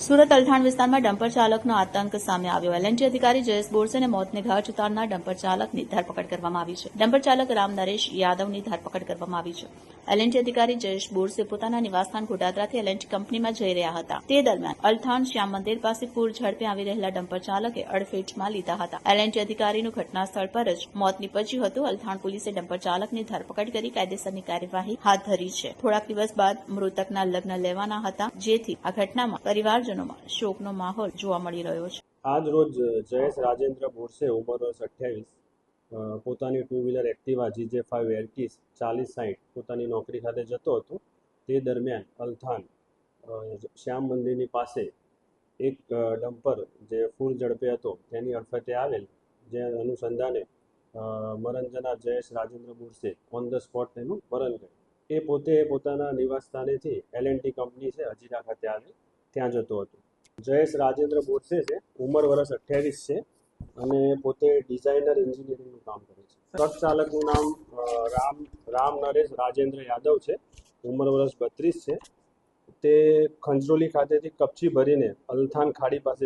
સુરત અલથાણ વિસ્તારમાં ડમ્પર ચાલકનો આતંક સામે આવ્યો। એલએનટી અધિકારી જયેશ બોરસેને મોતને ઘાટ ઉતારનાર ડમ્પર ચાલકની ધરપકડ કરવામાં આવી છે। ડમ્પર ચાલક રામ નરેશ યાદવની ધરપકડ કરવામાં આવી છે। એલએનટી અધિકારી જયેશ બોરસે પોતાના નિવાસસ્થાન ગોડાદરાથી એલએનટી કંપનીમાં જઈ રહ્યા હતા। તે દરમિયાન અલથાણ શ્યામ મંદિર પાસે પૂર ઝડપે આવી રહેલા ડમ્પર ચાલકે અડફેટમાં લીધા હતા। એલએનટી અધિકારીનું ઘટના સ્થળ પર જ મોત નીપજ્યું હતું। અલથાણ પોલીસે ડમ્પર ચાલકની ધરપકડ કરી કાયદેસરની કાર્યવાહી હાથ ધરી છે। થોડાક દિવસ બાદ મૃતકના લગ્ન લેવાના હતા, જેથી આ ઘટનામાં પરિવારજનોમાં શોકનો માહોલ જોવા મળી રહ્યો છે। આજ રોજ જયેશ રાજેન્દ્ર બોરસે ઉંમર વર્ષ 28 પોતાની ટુ વ્હીલર એક્ટિવા GJ5 એરટીસ 4060 પોતાની નોકરી ખાતે જતો હતો। તે દરમિયાન અલથાણ શ્યામ મંદિરની પાસે એક ડમ્પર જે ફૂલ ઝડપે હતો તેની અડફેટે આવેલ, જે અનુસંધાને મરણજનાર Jayesh Rajendra Borse on the spot તેનું મરણ ગયું। એ પોતે પોતાના નિવાસ સ્થાનેથી એલએનટી કંપની છે હજીરા ખાતે આવી ત્યાં જતો હતો। જયેશ રાજેન્દ્ર બોરસે છે, ઉંમર વર્ષ 28 છે અને પોતે ડિઝાઇનર એન્જિનિયરિંગનું કામ કરે છે। ટ્રક ચાલકનું નામ રામ નરેશ રાજેન્દ્ર યાદવ છે, ઉંમર વર્ષ 32 છે। તે ખંજરોલી ખાતેથી કપચી ભરીને અલથાણ ખાડી પાસે